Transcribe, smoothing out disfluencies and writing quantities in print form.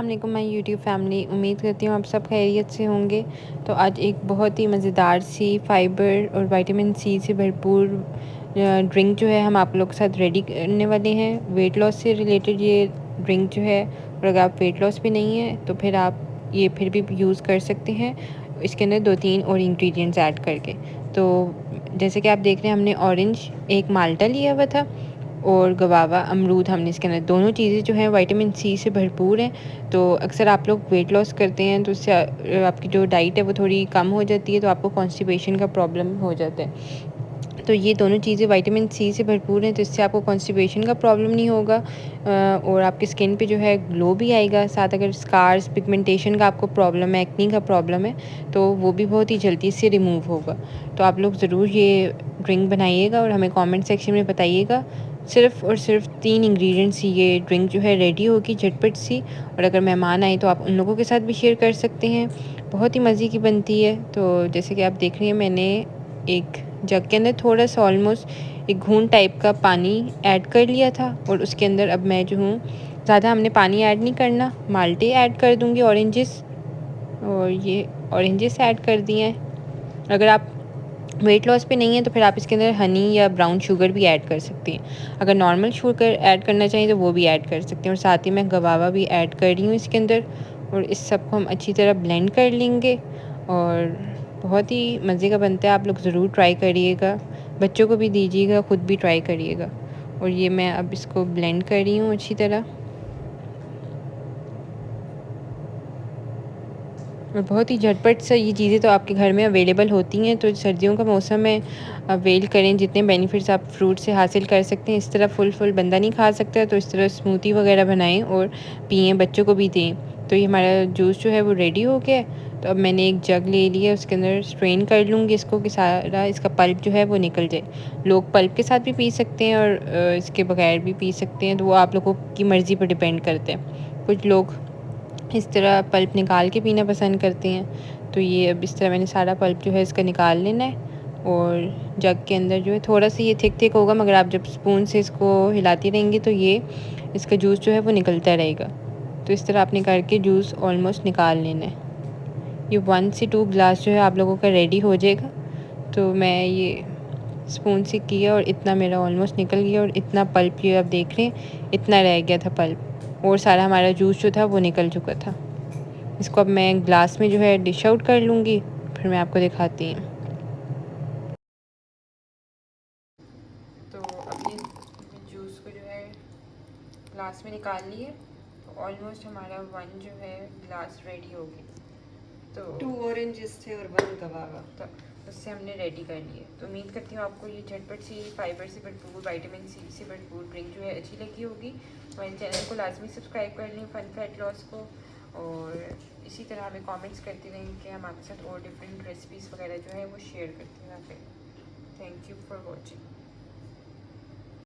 अस्सलाम वालेकुम my YouTube family. उम्मीद करती हूँ आप सब खैरियत से होंगे। तो आज एक बहुत ही मज़ेदार सी फ़ाइबर और विटामिन सी से भरपूर ड्रिंक जो है हम आप लोग के साथ रेडी करने वाले हैं। वेट लॉस से रिलेटेड ये ड्रिंक जो है, और अगर आप वेट लॉस भी नहीं है तो फिर आप ये फिर भी यूज़ कर सकते हैं इसके अंदर 2-3 और इंग्रेडिएंट्स ऐड करके। तो जैसे कि आप देख रहे हैं, हमने ऑरेंज एक माल्टा लिया हुआ था और गवावा अमरूद हमने इसके अंदर, दोनों चीज़ें जो हैं विटामिन सी से भरपूर हैं। तो अक्सर आप लोग वेट लॉस करते हैं तो उससे आपकी जो डाइट है वो थोड़ी कम हो जाती है, तो आपको कॉन्स्टिपेशन का प्रॉब्लम हो जाता है। तो ये दोनों चीज़ें विटामिन सी से भरपूर हैं, तो इससे आपको कॉन्स्टिपेशन का प्रॉब्लम नहीं होगा और आपकी स्किन पे जो है ग्लो भी आएगा। साथ अगर स्कार्स, पिगमेंटेशन का आपको प्रॉब्लम है, एक्नी का प्रॉब्लम है, तो वो भी बहुत ही जल्दी इससे रिमूव होगा। तो आप लोग ज़रूर ये ड्रिंक बनाइएगा और हमें कमेंट सेक्शन में बताइएगा। सिर्फ़ और सिर्फ 3 इंग्रेडिएंट्स से ये ड्रिंक जो है रेडी होगी झटपट सी, और अगर मेहमान आए तो आप उन लोगों के साथ भी शेयर कर सकते हैं। बहुत ही मज़े की बनती है। तो जैसे कि आप देख रही हैं, मैंने एक जग के अंदर थोड़ा सा ऑलमोस्ट एक घूंट टाइप का पानी ऐड कर लिया था, और उसके अंदर अब मैं जो हूँ, ज़्यादा हमने पानी ऐड नहीं करना, माल्टे ऐड कर दूँगी ऑरेंजेस, और ये ऑरेंजेस ऐड कर दिए हैं। अगर आप वेट लॉस पे नहीं है तो फिर आप इसके अंदर हनी या ब्राउन शुगर भी ऐड कर सकती हैं। अगर नॉर्मल शुगर ऐड करना चाहिए तो वो भी ऐड कर सकते हैं, और साथ ही मैं गवावा भी ऐड कर रही हूँ इसके अंदर, और इस सब को हम अच्छी तरह ब्लेंड कर लेंगे। और बहुत ही मज़े का बनता है, आप लोग ज़रूर ट्राई करिएगा, बच्चों को भी दीजिएगा, ख़ुद भी ट्राई करिएगा। और ये मैं अब इसको ब्लेंड कर रही हूँ अच्छी तरह, और बहुत ही झटपट से ये चीज़ें तो आपके घर में अवेलेबल होती हैं। तो सर्दियों का मौसम है, अवेल करें, जितने बेनिफिट्स आप फ्रूट से हासिल कर सकते हैं। इस तरह फुल बंदा नहीं खा सकता, तो इस तरह स्मूदी वगैरह बनाएं और पिएं, बच्चों को भी दें। तो ये हमारा जूस जो है वो रेडी हो गया है। तो अब मैंने एक जग ले लिया, उसके अंदर स्ट्रेन कर लूँगी इसको कि सारा इसका पल्प जो है वो निकल जाए। लोग पल्प के साथ भी पी सकते हैं और इसके बगैर भी पी सकते हैं, तो वो आप लोगों की मर्ज़ी पर डिपेंड करते हैं। कुछ लोग इस तरह पल्प निकाल के पीना पसंद करते हैं। तो ये अब इस तरह मैंने सारा पल्प जो है इसका निकाल लेना है, और जग के अंदर जो है थोड़ा सा ये थिक होगा, मगर आप जब स्पून से इसको हिलाती रहेंगी तो ये इसका जूस जो है वो निकलता रहेगा। तो इस तरह आपने करके जूस ऑलमोस्ट निकाल लेना है। ये 1 से 2 ग्लास जो है आप लोगों का रेडी हो जाएगा। तो मैं ये स्पून से किया और इतना मेरा ऑलमोस्ट निकल गया, और इतना पल्प ये आप देख रहे हैं, इतना रह गया था पल्प, और सारा हमारा जूस जो था वो निकल चुका था। इसको अब मैं ग्लास में जो है डिश आउट कर लूँगी, फिर मैं आपको दिखाती हूँ। तो अपने जूस को जो है ग्लास में निकाल लिए, तो ऑलमोस्ट हमारा 1 जो है ग्लास रेडी हो गया। तो 2 ऑरेंजेस थे और 1 गवावा, तो उससे हमने रेडी कर लिए। तो उम्मीद करती हूँ आपको ये झटपट सी फाइबर से भरपूर, विटामिन सी से भरपूर ड्रिंक जो है अच्छी लगी होगी। हमारे चैनल को लाजमी सब्सक्राइब कर लें, फन फैट लॉस को, और इसी तरह हमें कमेंट्स करते रहें कि हम आपके साथ और डिफरेंट रेसिपीज़ वगैरह जो है वो शेयर करते रहें। Thank you for watching.